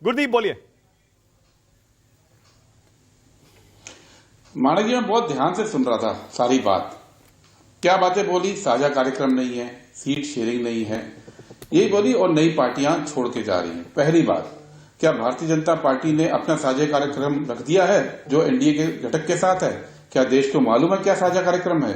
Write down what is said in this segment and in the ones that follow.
गुरदीप बोलिए। माणक जी, मैं बहुत ध्यान से सुन रहा था सारी बात। क्या बातें बोली? साझा कार्यक्रम नहीं है, सीट शेयरिंग नहीं है, यही बोली, और नई पार्टियां छोड़ के जा रही हैं। पहली बात, क्या भारतीय जनता पार्टी ने अपना साझा कार्यक्रम रख दिया है जो एनडीए के घटक के साथ है? क्या देश को मालूम है क्या साझा कार्यक्रम है?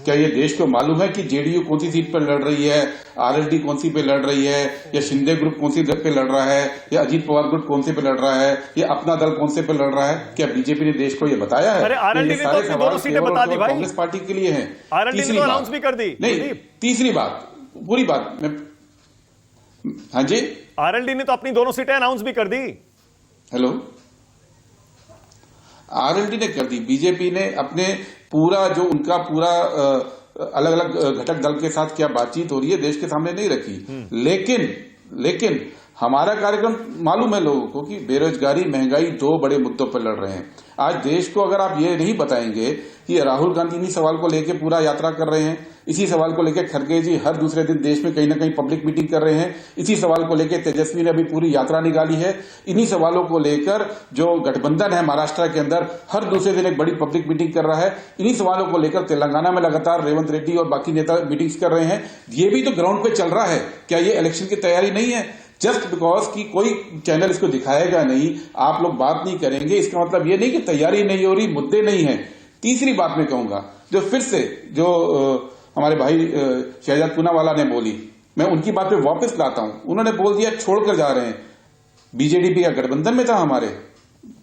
क्या ये देश को मालूम है कि जेडीयू कौन सी सीट पर लड़ रही है, आरएलडी कौन सी पे लड़ रही है, या शिंदे ग्रुप कौन सी पे लड़ रहा है, या अजीत पवार ग्रुप कौन से पे लड़ रहा है, या अपना दल कौन से पे लड़ रहा है? क्या बीजेपी ने देश को ये बताया है? अरे आरएलडी ने तो अपनी दोनों सीटें बता दी भाई, कांग्रेस पार्टी के लिए है। आरएलडी ने तो अनाउंस भी कर दी। नहीं, तीसरी बात, पूरी बात मैं, हाँ जी, आरएलडी ने तो अपनी दोनों सीटें अनाउंस भी कर दी। हेलो, आरएलडी ने कर दी, बीजेपी ने अपने पूरा जो उनका पूरा अलग अलग घटक दल के साथ क्या बातचीत हो रही है देश के सामने नहीं रखी। लेकिन हमारा कार्यक्रम मालूम है लोगों को कि बेरोजगारी, महंगाई दो बड़े मुद्दों पर लड़ रहे हैं। आज देश को अगर आप ये नहीं बताएंगे कि राहुल गांधी इन्हीं सवाल को लेकर पूरा यात्रा कर रहे हैं, इसी सवाल को लेकर खड़गे जी हर दूसरे दिन देश में कहीं ना कहीं पब्लिक मीटिंग कर रहे हैं, इसी सवाल को लेकर तेजस्वी ने अभी पूरी यात्रा निकाली है, इन्हीं सवालों को लेकर जो गठबंधन है महाराष्ट्र के अंदर हर दूसरे दिन एक बड़ी पब्लिक मीटिंग कर रहा है, इन्हीं सवालों को लेकर तेलंगाना में लगातार रेवंत रेड्डी और बाकी नेता मीटिंग्स कर रहे हैं। ये भी तो ग्राउंड पे चल रहा है। क्या ये इलेक्शन की तैयारी नहीं है? जस्ट बिकॉज कि कोई चैनल इसको दिखाएगा नहीं, आप लोग बात नहीं करेंगे, इसका मतलब ये नहीं कि तैयारी नहीं हो रही, मुद्दे नहीं है। तीसरी बात मैं कहूंगा, जो फिर से जो हमारे भाई शहजाद पूनावाला ने बोली, मैं उनकी बात पे वापस लाता हूं। उन्होंने बोल दिया छोड़कर जा रहे हैं। बीजेडी का गठबंधन में था हमारे,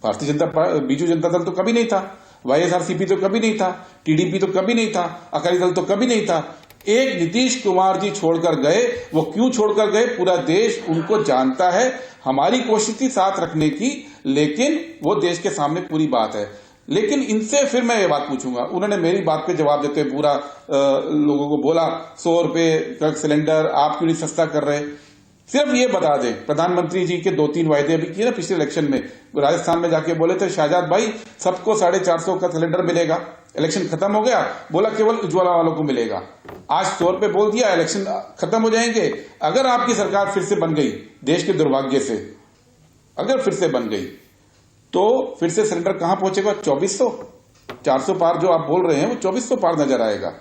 भारतीय जनता बीजू जनता दल तो कभी नहीं था, वाईएसआरसीपी तो कभी नहीं था, टीडीपी तो कभी नहीं था, अकाली दल तो कभी नहीं था। एक नीतीश कुमार जी छोड़कर गए। वो क्यों छोड़कर गए? पूरा देश उनको जानता है। हमारी कोशिश थी साथ रखने की, लेकिन वो देश के सामने पूरी बात है। लेकिन इनसे फिर मैं ये बात पूछूंगा, उन्होंने मेरी बात पे जवाब देते हुए पूरा लोगों को बोला 100 रुपए का सिलेंडर आप क्यों नहीं सस्ता कर रहे? सिर्फ ये बता दें, प्रधानमंत्री जी के 2-3 वायदे अभी किए ना पिछले इलेक्शन में, राजस्थान में जाके बोले थे शहजाद भाई सबको 450 का सिलेंडर मिलेगा। इलेक्शन खत्म हो गया, बोला केवल उज्ज्वला वालों को मिलेगा। आज 100 रुपए बोल दिया, इलेक्शन खत्म हो जाएंगे। अगर आपकी सरकार फिर से बन गई, देश के दुर्भाग्य से अगर फिर से बन गई, तो फिर से सिलेंडर कहां पहुंचेगा? 2400, 400 पार जो आप बोल रहे हैं वो 2400 पार नजर आएगा।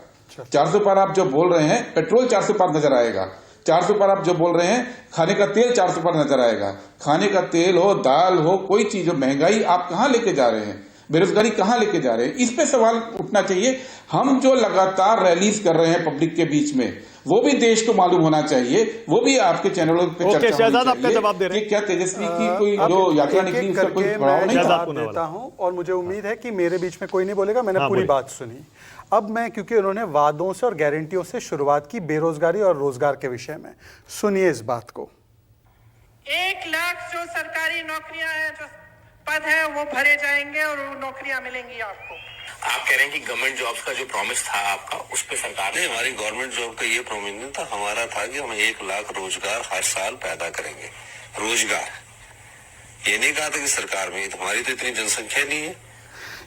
400 पार आप जो बोल रहे हैं, पेट्रोल 400 पार नजर आएगा। 400 पर आप जो बोल रहे हैं, खाने का तेल 400 पर नजर आएगा। खाने का तेल हो, दाल हो, कोई चीज हो, महंगाई आप कहां लेके जा रहे हैं? बेरोजगारी कहां लेके जा रहे हैं? इस पे सवाल उठना चाहिए। हम जो लगातार रैलीज कर रहे हैं पब्लिक के बीच में, वो भी देश को मालूम होना चाहिए, वो भी आपके चैनलों पे चर्चा शहजाद आपका जवाब दे रहे हैं। क्या तेजस्वी की कोई जो यात्रा निकली उसका कोई प्रभाव नहीं था? देता हूं और मुझे उम्मीद है कि मेरे बीच में कोई नहीं बोलेगा। मैंने पूरी बात सुनी। अब मैं, क्योंकि उन्होंने वादों से और गारंटियों से शुरुआत की बेरोजगारी और रोजगार के विषय में, सुनिए इस बात को। 1 लाख जो सरकारी नौकरियां हैं, जो पद है, वो भरे जाएंगे और वो नौकरियां मिलेंगी आपको। आप कह रहे हैं कि गवर्नमेंट जॉब्स का जो प्रॉमिस था आपका, उस पे सरकार ने, हमारी गवर्नमेंट जॉब का ये प्रॉमिस नहीं था। हमारा था कि हम 1 लाख रोजगार हर साल पैदा करेंगे। रोजगार, ये नहीं कहा था कि सरकार में, हमारी तो इतनी जनसंख्या नहीं है।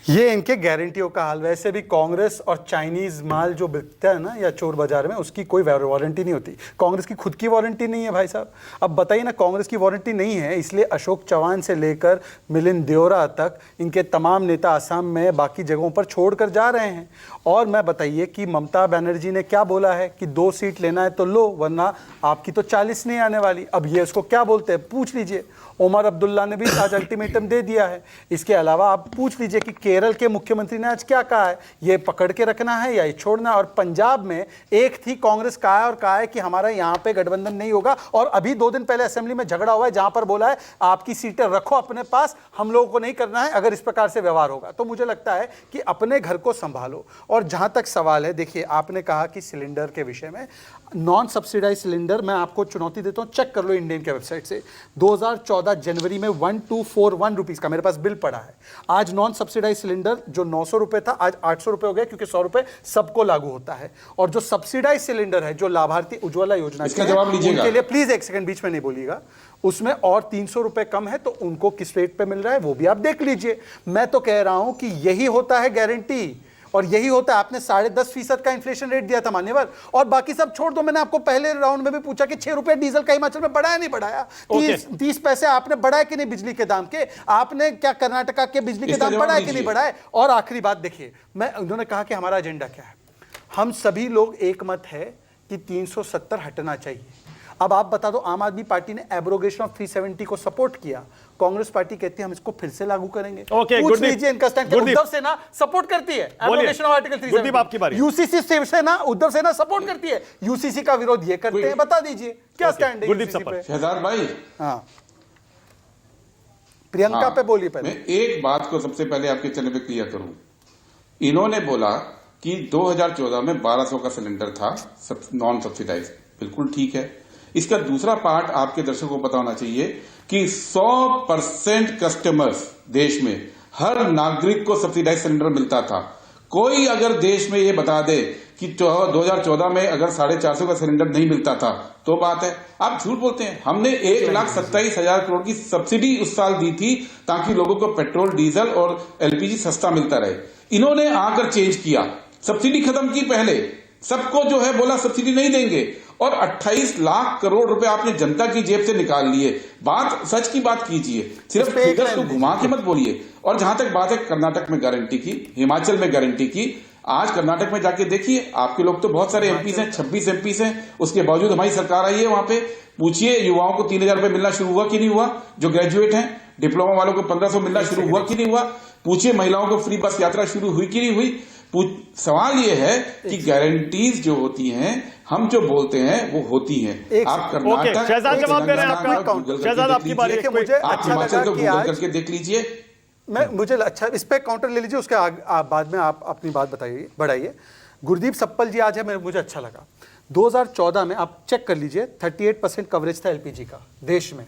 ये इनके गारंटियों का हाल। वैसे भी कांग्रेस और चाइनीज माल जो बिकता है ना या चोर बाजार में, उसकी कोई वारंटी नहीं होती। कांग्रेस की खुद की वारंटी नहीं है भाई साहब। अब बताइए ना, कांग्रेस की वारंटी नहीं है, इसलिए अशोक चव्हाण से लेकर मिलिंद देओरा तक इनके तमाम नेता असम में बाकी जगहों पर छोड़कर जा रहे हैं। और मैं बताइए कि ममता बनर्जी ने क्या बोला है कि 2 सीट लेना है तो लो, वरना आपकी तो 40 नहीं आने वाली। अब ये उसको क्या बोलते हैं पूछ लीजिए। उमर अब्दुल्ला ने भी आज अल्टीमेटम दे दिया है। इसके अलावा आप पूछ लीजिए कि केरल के मुख्यमंत्री ने आज क्या कहा है, ये पकड़ के रखना है या ये छोड़ना है। और पंजाब में एक थी कांग्रेस, कहा है कि हमारा यहाँ पे गठबंधन नहीं होगा। और अभी 2 दिन पहले असेंबली में झगड़ा हुआ है जहां पर बोला है आपकी सीटें रखो अपने पास, हम लोगों को नहीं करना है अगर इस प्रकार से व्यवहार होगा। तो मुझे लगता है कि अपने घर को संभालो। और जहां तक सवाल है, देखिए आपने कहा कि सिलेंडर के विषय में, नॉन सब्सिडाइज सिलेंडर, मैं आपको चुनौती देता हूं, चेक कर लो इंडियन के वेबसाइट से। 2014 जनवरी में 1241 रुपीज का मेरे पास बिल पड़ा है। आज नॉन सब्सिडाइज सिलेंडर जो 900 रुपए था, आज 800 रुपए हो गया, क्योंकि 100 रुपए सबको लागू होता है। और जो सब्सिडाइज सिलेंडर है, जो लाभार्थी उज्ज्वला योजना के लिए, प्लीज एक सेकंड बीच में नहीं बोलिएगा, उसमें और 300 रुपए कम है, तो उनको किस रेट पे मिल रहा है वो भी आप देख लीजिए। मैं तो कह रहा हूं कि यही होता है गारंटी। और यही होता है। आपने 10.5% का इन्फ्लेशन रेट दिया था मान्यवर, और बाकी सब छोड़ दो। मैंने आपको पहले राउंड में भी पूछा कि 6 रुपए डीजल का हिमाचल में बढ़ाया नहीं बढ़ाया, 30 पैसे आपने बढ़ाया कि नहीं बिजली के दाम के, आपने क्या कर्नाटका के बिजली के दाम बढ़ाए कि नहीं बढ़ाए। और आखिरी बात देखिए, उन्होंने कहा कि हमारा एजेंडा क्या है। हम सभी लोग एक मत है कि 370 हटना चाहिए। अब आप बता दो, आम आदमी पार्टी ने एब्रोगेशन ऑफ 370 को सपोर्ट किया, कांग्रेस पार्टी कहती है हम इसको फिर से लागू करेंगे। पूछ लीजिए इनका स्टैंड। उद्धव सेना सपोर्ट करती है एब्रोगेशन ऑफ आर्टिकल 370। आपकी बारी। यूसीसी सेना, उद्धव सेना सपोर्ट करती है, यूसीसी का विरोध ये करते हैं। बता दीजिए क्या स्टैंड है गुरदीप यूसीसी सप्पल। पे? शहजाद भाई, हाँ, प्रियंका पे बोलिए पहले। मैं एक बात को सबसे पहले आपके चैनल पे क्लियर करूं। इन्होंने बोला कि 2014 में 1200 का सिलेंडर था नॉन सब्सिडाइज, बिल्कुल ठीक है। इसका दूसरा पार्ट आपके दर्शकों को पता होना चाहिए कि 100% कस्टमर्स देश में, हर नागरिक को सब्सिडाइज सिलेंडर मिलता था। कोई अगर देश में ये बता दे कि 2014 में अगर 450 का सिलेंडर नहीं मिलता था तो बात है, आप झूठ बोलते हैं। हमने 1,27,000 करोड़ की सब्सिडी उस साल दी थी ताकि लोगों को पेट्रोल, डीजल और एलपीजी सस्ता मिलता रहे। इन्होंने आकर चेंज किया, सब्सिडी खत्म की, पहले सबको जो है बोला सब्सिडी नहीं देंगे, और 28 लाख करोड़ रुपए आपने जनता की जेब से निकाल लिए। बात सच की बात कीजिए, सिर्फ फिगर्स को घुमा के मत बोलिए। और जहां तक बात है कर्नाटक में गारंटी की, हिमाचल में गारंटी की, आज कर्नाटक में जाके देखिए, आपके लोग तो बहुत सारे एमपीस हैं, 26 एमपीस हैं, उसके बावजूद हमारी सरकार आई है। वहां पे पूछिए युवाओं को 3,000 रुपए मिलना शुरू हुआ कि नहीं हुआ, जो ग्रेजुएट हैं, डिप्लोमा वालों को 1,500 मिलना शुरू हुआ कि नहीं हुआ, पूछिए महिलाओं को फ्री बस यात्रा शुरू हुई कि नहीं हुई। सवाल ये है कि गारंटीज जो होती हैं, हम जो बोलते हैं वो होती हैं। आप कर्नाटक, शहजाद जवाब दे रहे हैं आपका। शहजाद आपकी बारी है। मुझे अच्छा लगा कि गूगल करके देख लीजिए। मुझे अच्छा इस पे काउंटर ले लीजिए, उसके बाद में आप अपनी बात बताइए, बढ़ाइए। गुरदीप सप्पल जी आज है, मुझे अच्छा लगा। 2014 में आप चेक कर लीजिए, 38% कवरेज था एलपीजी का देश में,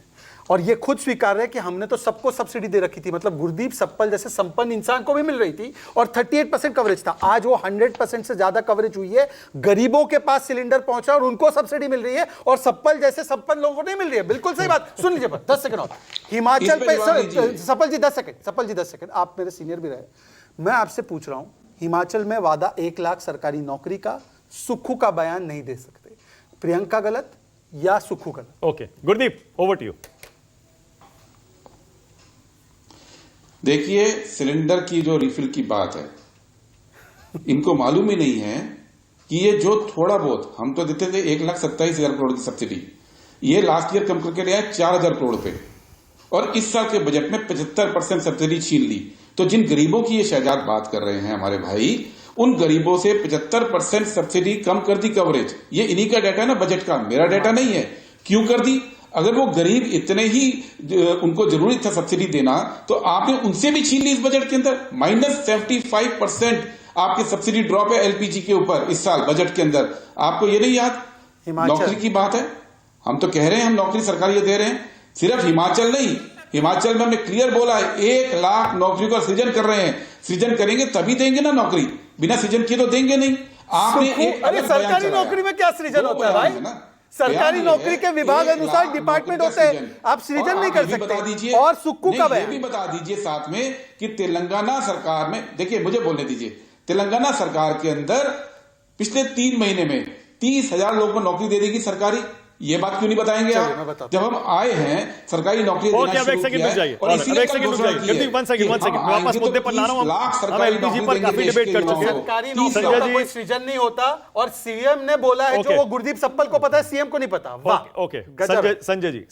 और ये खुद स्वीकार है कि हमने तो सबको सब्सिडी दे रखी थी। मतलब गुरदीप सप्पल जैसे संपन्न इंसान को भी मिल रही थी, और 38% कवरेज था। आज वो 100% से ज्यादा कवरेज हुई है, गरीबों के पास सिलेंडर पहुंचा और उनको सब्सिडी मिल रही है, और सप्पल जैसे संपन्न लोगों को नहीं मिल रही है। बिल्कुल सही बात। सुन लीजिए 10 सेकंड और। हिमाचल पे सप्पल जी 10 सेकंड, आप मेरे सीनियर भी रहे। मैं आपसे पूछ रहा हूं, हिमाचल में वादा 1 लाख सरकारी नौकरी का, सुक्खू का बयान नहीं दे सकते। प्रियंका गलत या सुक्खू गलत? Okay Gurdeep, over to you. देखिए, सिलेंडर की जो रिफिल की बात है, इनको मालूम ही नहीं है कि ये जो थोड़ा बहुत हम तो देते थे 1,27,000 करोड़ की सब्सिडी, ये लास्ट ईयर कम करके ले आए 4,000 करोड़ रुपए, और इस साल के बजट में 75% सब्सिडी छीन ली। तो जिन गरीबों की ये शहजाद बात कर रहे हैं हमारे भाई, उन गरीबों से 75% सब्सिडी कम कर दी कवरेज। ये इन्हीं का डाटा है ना, बजट का, मेरा डाटा नहीं है। क्यों कर दी? अगर वो गरीब इतने ही उनको जरूरी था सब्सिडी देना, तो आपने उनसे भी छीन ली इस बजट के अंदर। -75% आपकी सब्सिडी ड्रॉप है एलपीजी के ऊपर इस साल बजट के अंदर। आपको ये नहीं याद? नौकरी की बात है, हम तो कह रहे हैं हम नौकरी सरकारी दे रहे हैं। सिर्फ हिमाचल नहीं, हिमाचल में हमने क्लियर बोला है 1 लाख नौकरियों का सृजन कर रहे हैं। सृजन करेंगे तभी देंगे ना नौकरी, बिना सृजन किए तो देंगे नहीं। आपने अरे सरकारी नौकरी में क्या सृजन होता है भाई? सरकारी नौकरी के विभाग अनुसार डिपार्टमेंट होते हैं, आप सृजन नहीं कर सकते। और सुक्कू का बयान भी बता दीजिए साथ में कि तेलंगाना सरकार में, देखिए मुझे बोलने दीजिए, तेलंगाना सरकार के अंदर पिछले 3 महीने में 30,000 लोगों को नौकरी दे देगी सरकारी। ये बात क्यों नहीं बताएंगे आप? जब हम आए हैं सरकारी नौकरी देना शुरू किया है, और इसीलिए मैं वापस मुद्दे पर ला रहा हूं। हम एलपीजी पर काफी डिबेट कर चुके हैं। सरकारी नौकरी का कोई सृजन नहीं होता, और सीएम ने बोला है जो वो गुरदीप सप्पल को पता है, सीएम को नहीं पता। वाह, ओके संजय जी।